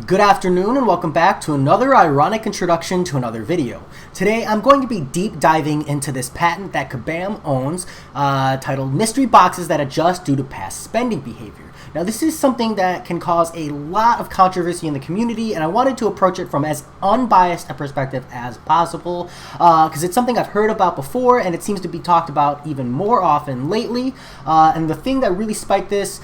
Good afternoon and welcome back to another ironic introduction to another video. Today I'm going to be deep diving into this patent that Kabam owns titled Mystery Boxes That Adjust Due to Past Spending Behavior. Now this is something that can cause a lot of controversy in the community, and I wanted to approach it from as unbiased a perspective as possible because it's something I've heard about before and it seems to be talked about even more often lately. And the thing that really spiked this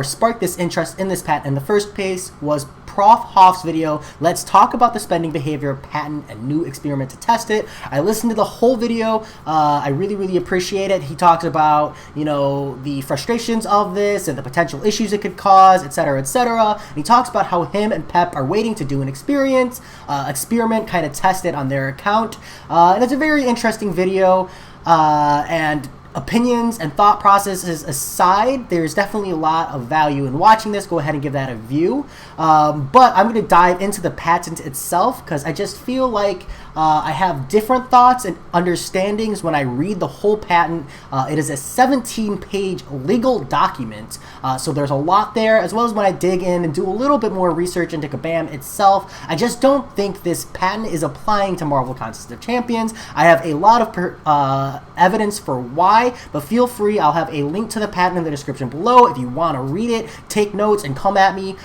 sparked this interest in this patent in the first place was Prof. Hoff's video, Let's Talk About the Spending Behavior Patent and New Experiment to Test It. I listened to the whole video. I really appreciate it. He talks about, the frustrations of this and the potential issues it could cause, etc., etc. And he talks about how him and Pep are waiting to do an experiment, kind of test it on their account. And it's a very interesting video. And opinions and thought processes aside, there's definitely a lot of value in watching this. Go ahead and give that a view. But I'm going to dive into the patent itself because I just feel like I have different thoughts and understandings when I read the whole patent. It is a 17-page legal document, so there's a lot there, as well as when I dig in and do a little bit more research into Kabam itself. I just don't think this patent is applying to Marvel Contest of Champions. I have a lot of evidence for why, but feel free, I'll have a link to the patent in the description below if you want to read it, take notes, and come at me.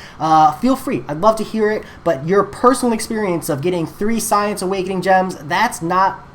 Feel free, I'd love to hear it, but your personal experience of getting 3 Science Awakening gems, that's not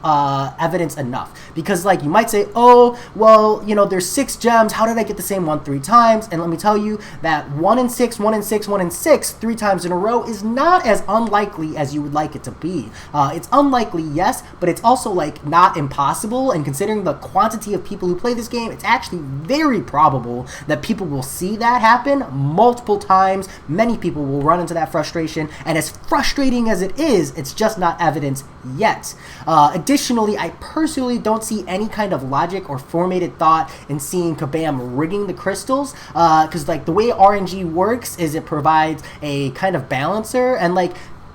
evidence enough, because you might say, oh well, there's 6 gems, how did I get the same one 3 times? And let me tell you that 1 in 6, 1 in 6, 1 in 6 3 times in a row is not as unlikely as you would like it to be. It's unlikely, yes, but it's also not impossible, and considering the quantity of people who play this game, it's actually very probable that people will see that happen multiple times. Many people will run into that frustration, and as frustrating as it is, it's just not evidence yet. Additionally, I personally don't see any kind of logic or formatted thought in seeing Kabam rigging the crystals, because the way RNG works is it provides a kind of balancer, and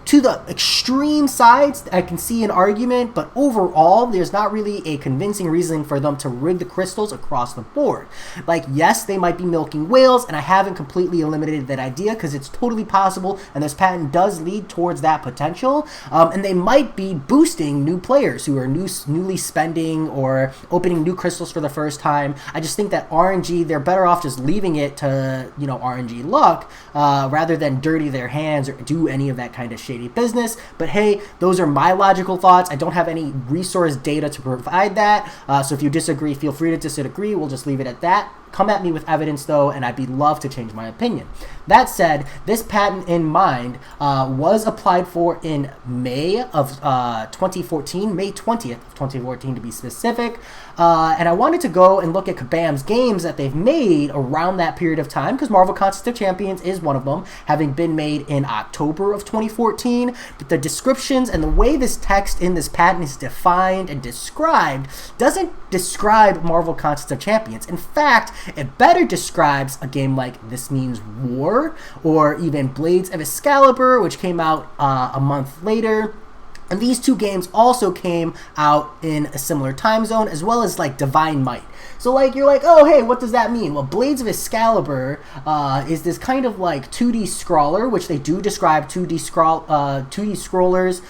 to the extreme sides, I can see an argument, but overall, there's not really a convincing reason for them to rig the crystals across the board. Yes, they might be milking whales, and I haven't completely eliminated that idea because it's totally possible, and this patent does lead towards that potential. And they might be boosting new players who are newly spending or opening new crystals for the first time. I just think that RNG, they're better off just leaving it to, RNG luck, rather than dirty their hands or do any of that kind of shady business. But hey, those are my logical thoughts. I don't have any resource data to provide that, so if you disagree, feel free to disagree. We'll just leave it at that. Come at me with evidence though, and I'd be love to change my opinion. That said, this patent in mind was applied for in May of 2014, May 20th of 2014 to be specific. And I wanted to go and look at Kabam's games that they've made around that period of time, because Marvel Contest of Champions is one of them, having been made in October of 2014. But the descriptions and the way this text in this patent is defined and described doesn't describe Marvel Contest of Champions. In fact, it better describes a game like This Means War, or even Blades of Excalibur, which came out a month later. And these 2 games also came out in a similar time zone, as well as Divine Might. So you're oh hey, what does that mean? Well, Blades of Excalibur is this kind of 2D scroller, which they do describe 2D scrollers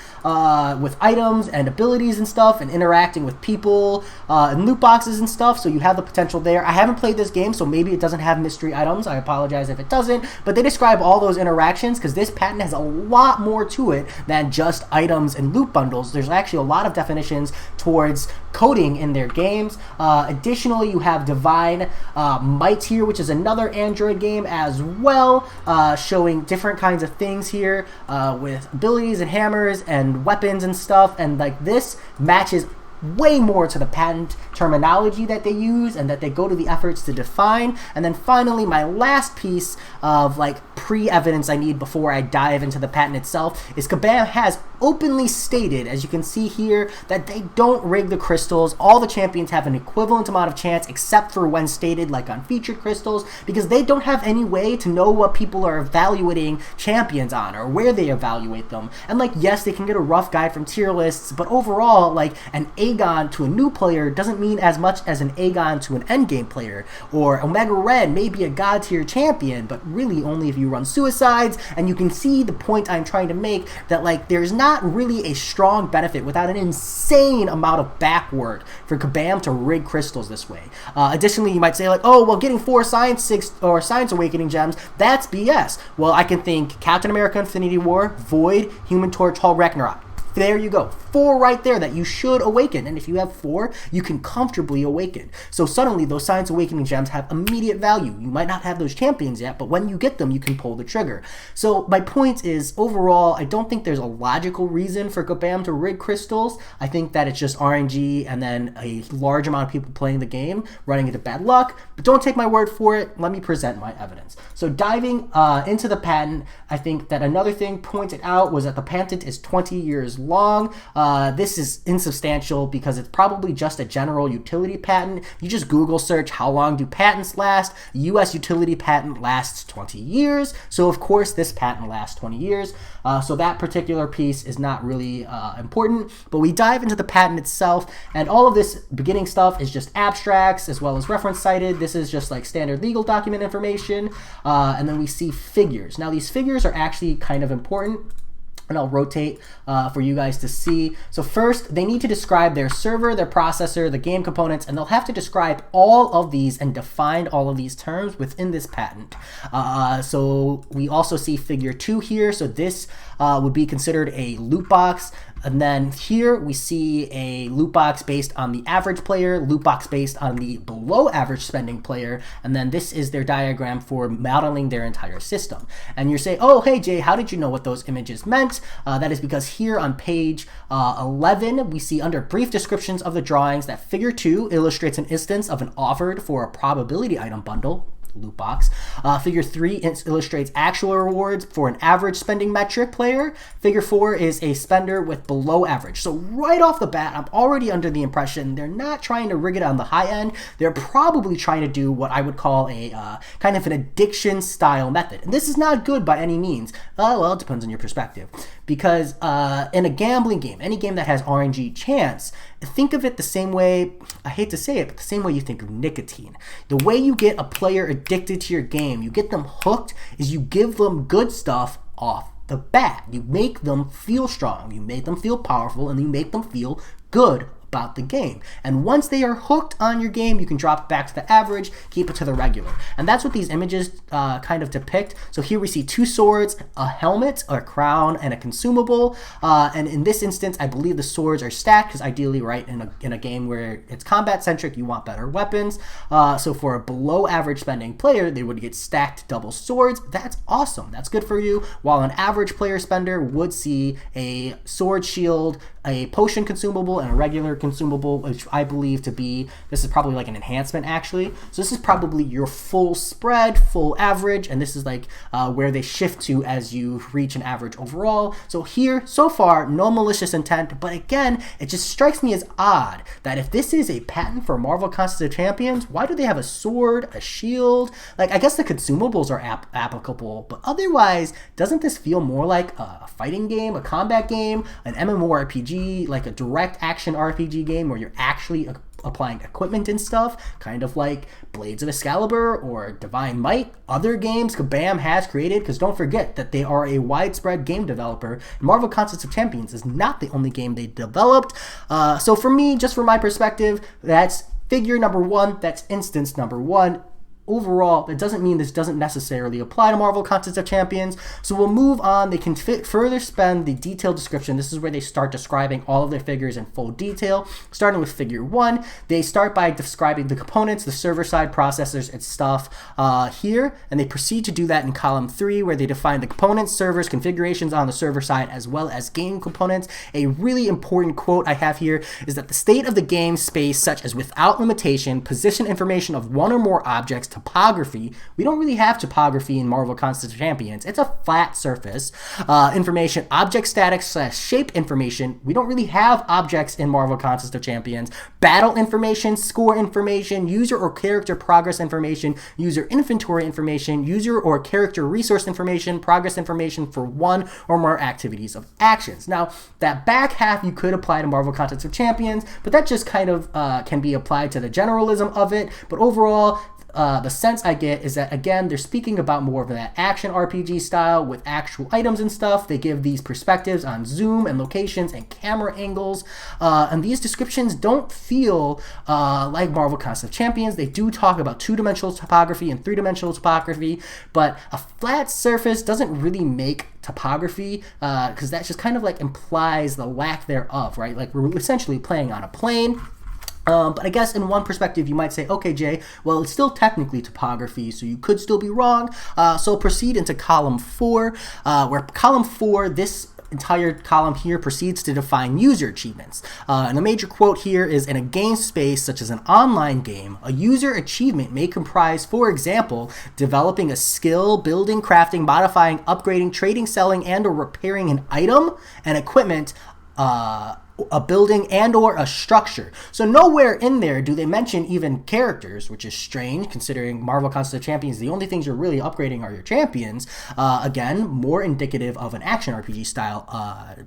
with items and abilities and stuff, and interacting with people and loot boxes and stuff. So you have the potential there. I haven't played this game, so maybe it doesn't have mystery items. I apologize if it doesn't, but they describe all those interactions because this patent has a lot more to it than just items and loot bundles. There's actually a lot of definitions towards coding in their games. Additionally, you have Divine Might here, which is another Android game as well, showing different kinds of things here with abilities and hammers and weapons and stuff, and this matches way more to the patent terminology that they use and that they go to the efforts to define. And then finally, my last piece of pre-evidence I need before I dive into the patent itself is Kabam has openly stated, as you can see here, that they don't rig the crystals. All the champions have an equivalent amount of chance, except for when stated like on featured crystals, because they don't have any way to know what people are evaluating champions on or where they evaluate them. And like, yes, they can get a rough guide from tier lists, but overall, like, an Aegon to a new player doesn't mean as much as an Aegon to an endgame player. Or Omega Red may be a god tier champion, but really only if you run suicides. And you can see the point I'm trying to make, that like there's not really a strong benefit without an insane amount of back work for Kabam to rig crystals this way. Additionally, you might say like, oh, well, getting 4 Science 6 or Science Awakening gems, that's BS. Well, I can think Captain America Infinity War, Void, Human Torch, Hulk, Ragnarok. There you go. 4 right there that you should awaken. And if you have 4, you can comfortably awaken. So suddenly those Science Awakening gems have immediate value. You might not have those champions yet, but when you get them, you can pull the trigger. So my point is, overall, I don't think there's a logical reason for Kabam to rig crystals. I think that it's just RNG and then a large amount of people playing the game running into bad luck. But don't take my word for it. Let me present my evidence. So diving into the patent, I think that another thing pointed out was that the patent is 20 years long. This is insubstantial because it's probably just a general utility patent. You just Google search how long do patents last. A US utility patent lasts 20 years. So of course this patent lasts 20 years. So that particular piece is not really important, but we dive into the patent itself, and all of this beginning stuff is just abstracts as well as reference cited. This is just like standard legal document information. And then we see figures. Now these figures are actually kind of important, and I'll rotate for you guys to see. So first, they need to describe their server, their processor, the game components, and they'll have to describe all of these and define all of these terms within this patent. So we also see figure 2 here. So this would be considered a loot box. And then here we see a loot box based on the average player, loot box based on the below average spending player, and then this is their diagram for modeling their entire system. And you're saying, oh, hey Jay, how did you know what those images meant? That is because here on page 11, we see under brief descriptions of the drawings that figure 2 illustrates an instance of an offered for a probability item bundle, loot box. Figure 3 illustrates actual rewards for an average spending metric player. Figure 4 is a spender with below average. So right off the bat, I'm already under the impression they're not trying to rig it on the high end. They're probably trying to do what I would call a kind of an addiction style method. And this is not good by any means. Well, it depends on your perspective. Because in a gambling game, any game that has RNG chance, think of it the same way, I hate to say it, but the same way you think of nicotine. The way you get a player addicted to your game, you get them hooked, is you give them good stuff off the bat. You make them feel strong, you make them feel powerful, and you make them feel good about the game. And once they are hooked on your game, you can drop it back to the average, keep it to the regular. And that's what these images kind of depict. So here we see 2 swords, a helmet, a crown, and a consumable. And in this instance, I believe the swords are stacked, because ideally, right, in a game where it's combat centric, you want better weapons. So for a below average spending player, they would get stacked double swords. That's awesome. That's good for you. While an average player spender would see a sword shield, a potion consumable, and a regular consumable, which I believe to be, this is probably like an enhancement actually. So this is probably your full spread, full average, and this is like where they shift to as you reach an average overall. So here, so far, no malicious intent, but again, it just strikes me as odd that if this is a patent for Marvel Constants of Champions, why do they have a sword, a shield? Like, I guess the consumables are applicable, but otherwise, doesn't this feel more like a fighting game, a combat game, an MMORPG, like a direct action RPG game where you're actually applying equipment and stuff, kind of like Blades of Excalibur or Divine Might, other games Kabam has created, because don't forget that they are a widespread game developer. Marvel Constants of Champions is not the only game they developed. So for me, just from my perspective, that's figure number 1, that's instance number 1. Overall, that doesn't mean this doesn't necessarily apply to Marvel Constants of Champions. So we'll move on. They can further spend the detailed description. This is where they start describing all of their figures in full detail. Starting with figure 1, they start by describing the components, the server-side processors and stuff here, and they proceed to do that in column 3, where they define the components, servers, configurations on the server side, as well as game components. A really important quote I have here is that the state of the game space, such as without limitation, position information of one or more objects, topography. We don't really have topography in Marvel Contest of Champions. It's a flat surface. Information, object static / shape information. We don't really have objects in Marvel Contest of Champions. Battle information, score information, user or character progress information, user inventory information, user or character resource information, progress information for one or more activities of actions. Now, that back half you could apply to Marvel Contest of Champions, but that just kind of can be applied to the generalism of it. But overall, the sense I get is that, again, they're speaking about more of that action RPG style with actual items and stuff. They give these perspectives on zoom and locations and camera angles. And these descriptions don't feel like Marvel Contest of Champions. They do talk about two-dimensional topography and three-dimensional topography, but a flat surface doesn't really make topography, because that just kind of like implies the lack thereof, right? Like we're essentially playing on a plane. But I guess in one perspective, you might say, okay, Jay, well, it's still technically topography, so you could still be wrong. So proceed into column 4, where column 4, this entire column here proceeds to define user achievements. And the major quote here is, in a game space such as an online game, a user achievement may comprise, for example, developing a skill, building, crafting, modifying, upgrading, trading, selling, and or repairing an item, an equipment, a building, and or a structure. So nowhere in there do they mention even characters, which is strange considering Marvel Contest of Champions, the only things you're really upgrading are your champions. Again, more indicative of an action RPG style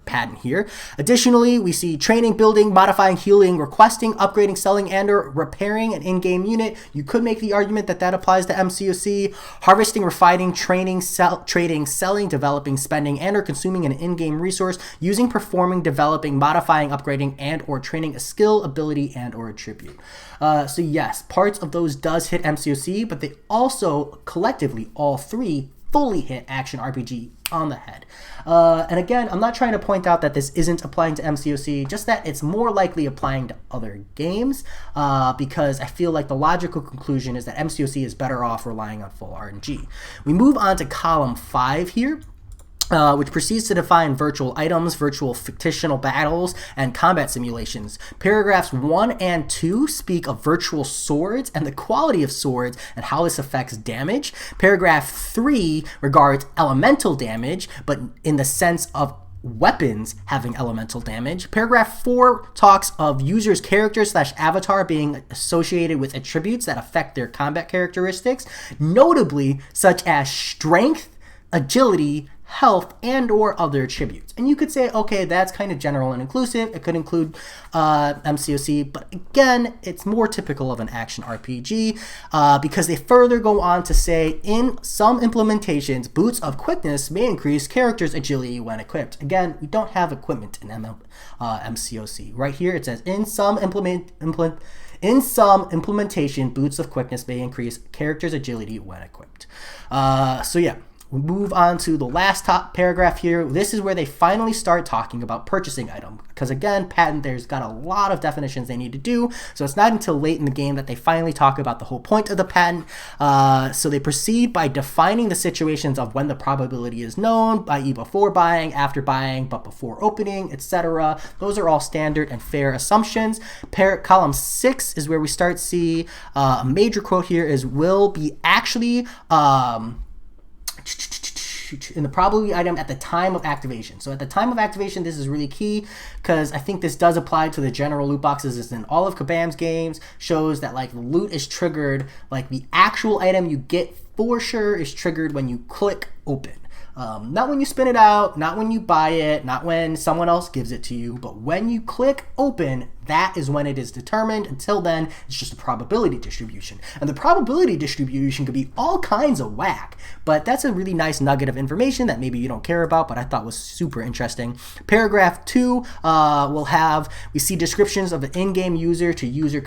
pattern here. Additionally, we see training, building, modifying, healing, requesting, upgrading, selling, and or repairing an in-game unit. You could make the argument that that applies to MCOC. Harvesting, refining, trading, selling, developing, spending, and or consuming an in-game resource, using, performing, developing, modifying, upgrading, and or training a skill, ability, and or attribute. So yes, parts of those does hit MCOC, but they also collectively, all three, fully hit action RPG on the head. And again, I'm not trying to point out that this isn't applying to MCOC, just that it's more likely applying to other games, because I feel like the logical conclusion is that MCOC is better off relying on full RNG. We move on to column 5 here, which proceeds to define virtual items, virtual fictional battles, and combat simulations. Paragraphs 1 and 2 speak of virtual swords and the quality of swords and how this affects damage. Paragraph 3 regards elemental damage, but in the sense of weapons having elemental damage. Paragraph 4 talks of users' characters / avatar being associated with attributes that affect their combat characteristics, notably such as strength, agility, health, and or other attributes. And you could say, okay, that's kind of general and inclusive. It could include MCOC, but again, it's more typical of an action RPG, because they further go on to say, in some implementations, boots of quickness may increase characters' agility when equipped. Again, we don't have equipment in MCOC. Right here, it says, in some implementation, boots of quickness may increase characters' agility when equipped. So yeah. We move on to the last top paragraph here. This is where they finally start talking about purchasing item. Because again, patent, there's got a lot of definitions they need to do. So it's not until late in the game that they finally talk about the whole point of the patent. So they proceed by defining the situations of when the probability is known, i.e. before buying, after buying, but before opening, etc. Those are all standard and fair assumptions. Column 6 is where we start to see a major quote here is, will be actually in the probability item at the time of activation. So at the time of activation, this is really key, because I think this does apply to the general loot boxes. It's in all of Kabam's games, shows that like the loot is triggered, like the actual item you get for sure is triggered when you click open. Not when you spin it out, not when you buy it, not when someone else gives it to you, but when you click open, that is when it is determined. Until then, it's just a probability distribution. And the probability distribution could be all kinds of whack, but that's a really nice nugget of information that maybe you don't care about, but I thought was super interesting. Paragraph 2 we see descriptions of the in-game user to user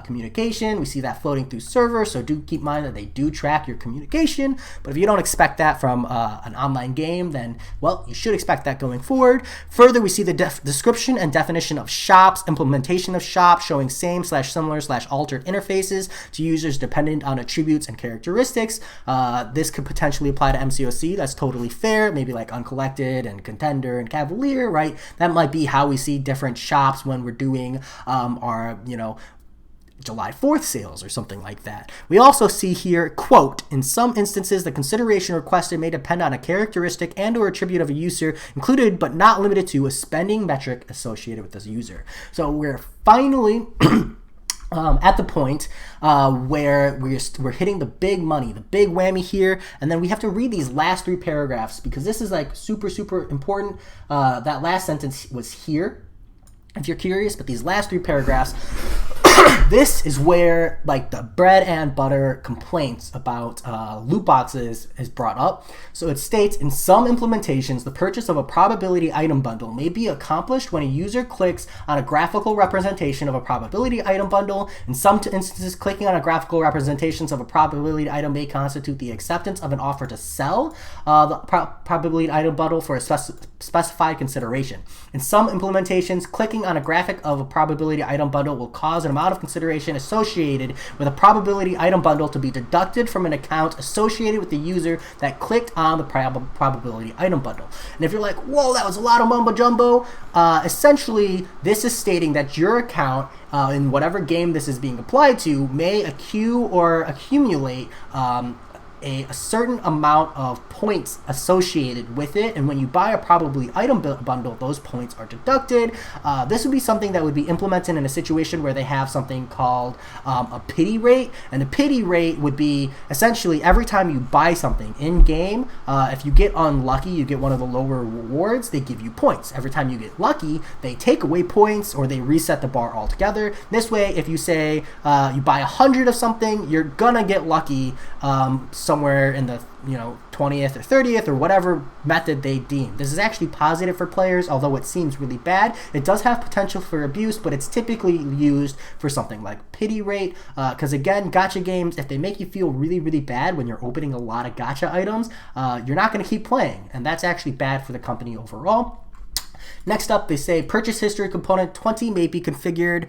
communication. We see that floating through servers, so do keep in mind that they do track your communication, but if you don't expect that from an online game, then, well, you should expect that going forward. Further, we see the description and definition of shops, implementation of shops, showing same/similar/altered interfaces to users dependent on attributes and characteristics. This could potentially apply to MCOC. That's totally fair. Maybe like Uncollected and Contender and Cavalier, right? That might be how we see different shops when we're doing our, July 4th sales or something like that. We also see here, quote, in some instances, the consideration requested may depend on a characteristic and or attribute of a user, included but not limited to a spending metric associated with this user. So we're finally at the point where we're hitting the big money, the big whammy here, and then we have to read these last 3 paragraphs because this is like super, super important. That last sentence was here, if you're curious, but these last 3 paragraphs, this is where like the bread and butter complaints about loot boxes is brought up. So it states, in some implementations, the purchase of a probability item bundle may be accomplished when a user clicks on a graphical representation of a probability item bundle. In some instances, clicking on a graphical representations of a probability item may constitute the acceptance of an offer to sell the probability item bundle for a specified consideration. In some implementations, clicking on a graphic of a probability item bundle will cause an amount of consideration associated with a probability item bundle to be deducted from an account associated with the user that clicked on the probability item bundle. And if you're like, whoa, that was a lot of mumbo jumbo, essentially this is stating that your account in whatever game this is being applied to may accrue or accumulate a certain amount of points associated with it, and when you buy a probably item bundle, those points are deducted. This would be something that would be implemented in a situation where they have something called a pity rate, and the pity rate would be essentially every time you buy something in game, if you get unlucky, you get one of the lower rewards, they give you points. Every time you get lucky, they take away points or they reset the bar altogether. This way, if you say you buy 100 of something, you're gonna get lucky somewhere in the 20th or 30th or whatever method they deem. This is actually positive for players, although it seems really bad. It does have potential for abuse, but it's typically used for something like pity rate, because again, gacha games, if they make you feel really, really bad when you're opening a lot of gacha items, you're not going to keep playing, and that's actually bad for the company overall. Next up, they say purchase history component 20 may be configured.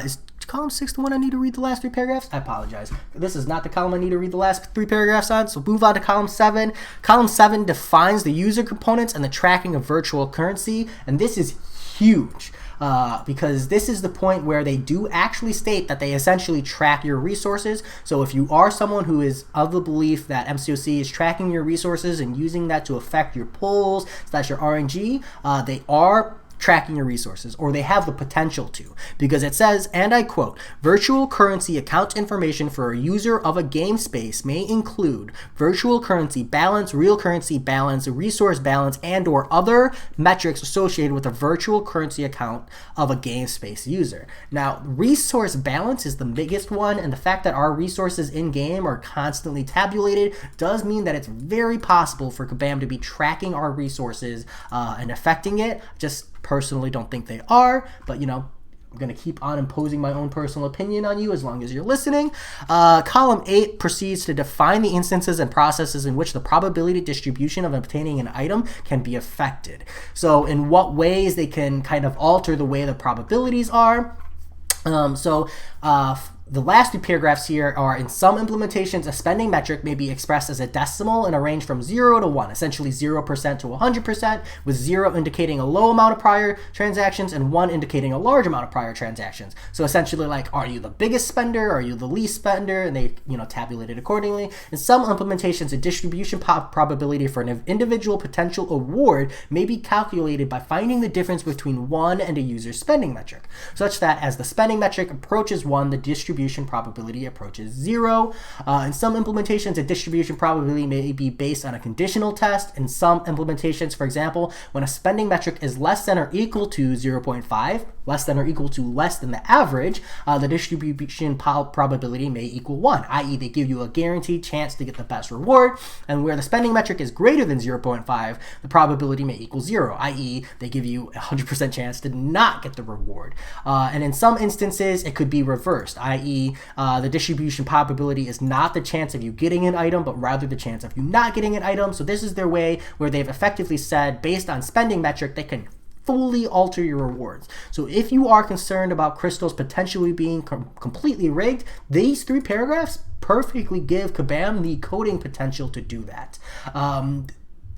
Is column 6 the one I need to read the last 3 paragraphs? I apologize. This is not the column I need to read the last 3 paragraphs on, so move on to column 7. Column 7 defines the user components and the tracking of virtual currency, and this is huge. Because this is the point where they do actually state that they essentially track your resources. So if you are someone who is of the belief that MCOC is tracking your resources and using that to affect your pulls / your RNG, they are tracking your resources, or they have the potential to, because it says, and I quote, virtual currency account information for a user of a game space may include virtual currency balance, real currency balance, resource balance, and or other metrics associated with a virtual currency account of a game space user. Now, resource balance is the biggest one, and the fact that our resources in game are constantly tabulated does mean that it's very possible for Kabam to be tracking our resources and affecting it. Just personally don't think they are, but I'm going to keep on imposing my own personal opinion on you as long as you're listening. Column 8 proceeds to define the instances and processes in which the probability distribution of obtaining an item can be affected. So in what ways they can kind of alter the way the probabilities are. The last 2 paragraphs here are, in some implementations, a spending metric may be expressed as a decimal in a range from 0 to 1, essentially 0% to 100%, with 0 indicating a low amount of prior transactions and 1 indicating a large amount of prior transactions. So essentially, like, are you the biggest spender? Are you the least spender? And they, tabulate it accordingly. In some implementations, a distribution probability for an individual potential award may be calculated by finding the difference between 1 and a user's spending metric, such that as the spending metric approaches 1, the distribution probability approaches 0. In some implementations, a distribution probability may be based on a conditional test. In some implementations, for example, when a spending metric is less than or equal to 0.5, less than or equal to less than the average, the distribution probability may equal 1, i.e. they give you a guaranteed chance to get the best reward. And where the spending metric is greater than 0.5, the probability may equal 0, i.e. they give you a 100% chance to not get the reward. And in some instances, it could be reversed, i.e. the distribution probability is not the chance of you getting an item, but rather the chance of you not getting an item. So this is their way where they've effectively said, based on spending metric, they can fully alter your rewards. So if you are concerned about crystals potentially being completely rigged, these 3 paragraphs perfectly give Kabam the coding potential to do that.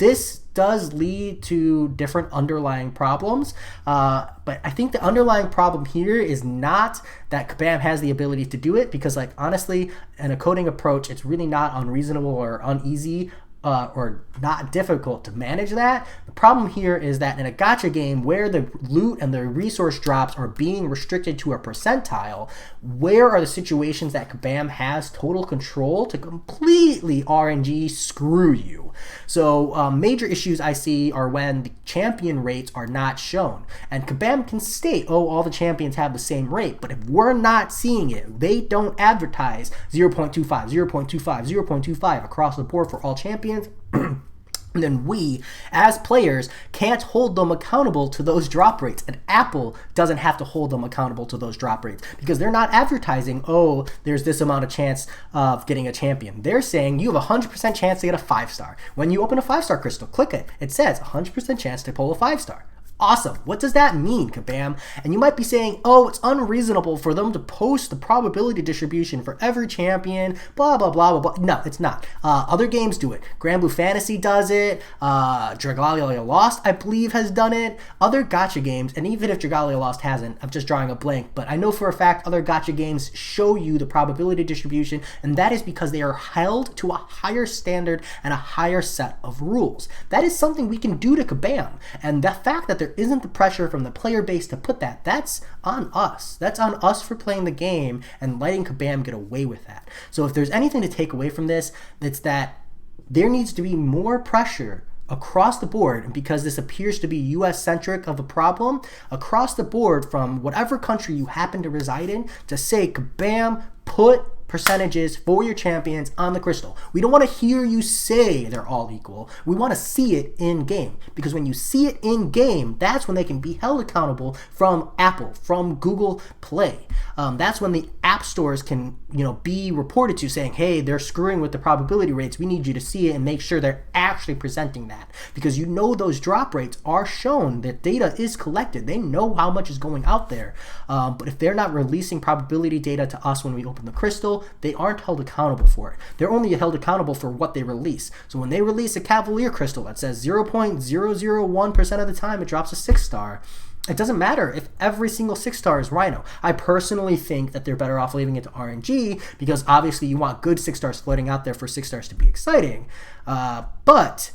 this does lead to different underlying problems, but I think the underlying problem here is not that Kabam has the ability to do it, because like honestly, in a coding approach, it's really not unreasonable or uneasy or not difficult to manage that. The problem here is that in a gacha game where the loot and the resource drops are being restricted to a percentile, where are the situations that Kabam has total control to completely RNG screw you? So major issues I see are when the champion rates are not shown. And Kabam can state, oh, all the champions have the same rate, but if we're not seeing it, they don't advertise 0.25, 0.25, 0.25 across the board for all champions, and then we, as players, can't hold them accountable to those drop rates. And Apple doesn't have to hold them accountable to those drop rates because they're not advertising, oh, there's this amount of chance of getting a champion. They're saying you have a 100% chance to get a 5-star. When you open a 5-star crystal, click it. It says 100% chance to pull a 5-star. Awesome. What does that mean, Kabam? And you might be saying, oh, it's unreasonable for them to post the probability distribution for every champion, blah, blah, blah, blah, blah. No, it's not. Other games do it. Grand Blue Fantasy does it. Dragalia Lost, I believe, has done it. Other gacha games, and even if Dragalia Lost hasn't, I'm just drawing a blank, but I know for a fact other gacha games show you the probability distribution, and that is because they are held to a higher standard and a higher set of rules. That is something we can do to Kabam, and the fact that there isn't the pressure from the player base to put that, that's on us. That's on us for playing the game and letting Kabam get away with that. So if there's anything to take away from this, it's that there needs to be more pressure across the board, and because this appears to be US-centric of a problem, across the board from whatever country you happen to reside in, to say, Kabam, put percentages for your champions on the crystal. We don't want to hear you say they're all equal. We want to see it in game, because when you see it in game, that's when they can be held accountable from Apple, from Google Play. That's when the app stores can, be reported to saying, hey, they're screwing with the probability rates. We need you to see it and make sure they're actually presenting that, because those drop rates are shown. That data is collected. They know how much is going out there. But if they're not releasing probability data to us when we open the crystal, they aren't held accountable for it. They're only held accountable for what they release. So when they release a Cavalier crystal that says 0.001% of the time it drops a 6-star, it doesn't matter if every single 6-star is Rhino. I personally think that they're better off leaving it to RNG, because obviously you want good 6-stars floating out there for 6-stars to be exciting. But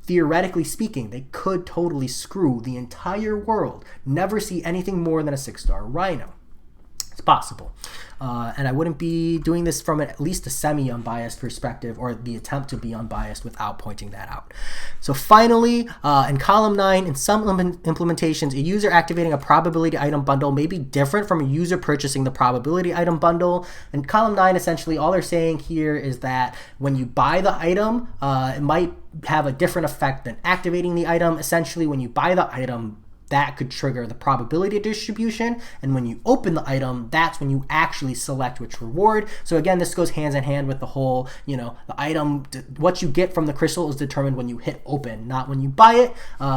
theoretically speaking, they could totally screw the entire world. Never see anything more than a 6-star Rhino. It's possible. And I wouldn't be doing this from at least a semi-unbiased perspective, or the attempt to be unbiased, without pointing that out. So finally, in column 9, in some implementations, a user activating a probability item bundle may be different from a user purchasing the probability item bundle. In column 9, essentially, all they're saying here is that when you buy the item, it might have a different effect than activating the item. Essentially, when you buy the item, that could trigger the probability distribution, and when you open the item, that's when you actually select which reward. So again, this goes hands in hand with the whole, the item, what you get from the crystal is determined when you hit open, not when you buy it,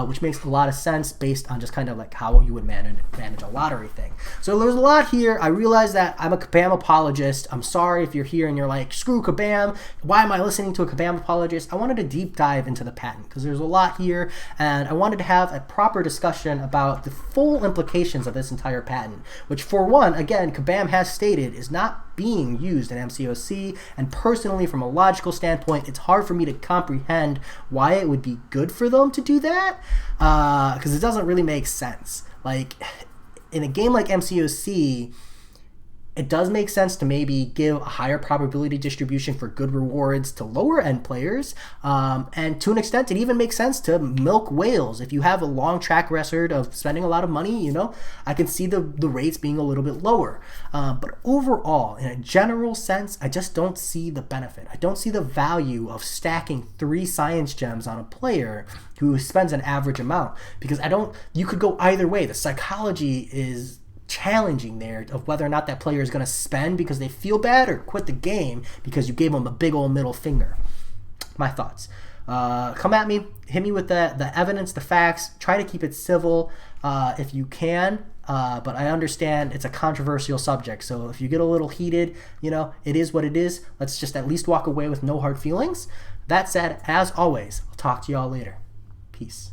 which makes a lot of sense based on just kind of like how you would manage a lottery thing. So there's a lot here. I realize that I'm a Kabam apologist. I'm sorry if you're here and you're like, screw Kabam, why am I listening to a Kabam apologist? I wanted to deep dive into the patent because there's a lot here, and I wanted to have a proper discussion about the full implications of this entire patent, which, for one, again, Kabam has stated is not being used in MCOC, and personally, from a logical standpoint, it's hard for me to comprehend why it would be good for them to do that, because it doesn't really make sense. Like, in a game like MCOC, it does make sense to maybe give a higher probability distribution for good rewards to lower end players, and to an extent it even makes sense to milk whales. If you have a long track record of spending a lot of money, I can see the rates being a little bit lower, but overall, in a general sense, I just don't see the benefit. I don't see the value of stacking 3 science gems on a player who spends an average amount, because you could go either way. The psychology is challenging there of whether or not that player is going to spend because they feel bad, or quit the game because you gave them a big old middle finger. My thoughts. Come at me, hit me with the evidence, the facts. Try to keep it civil if you can. But I understand it's a controversial subject, so if you get a little heated, it is what it is. Let's just at least walk away with no hard feelings. That said, as always, I'll talk to y'all later. Peace.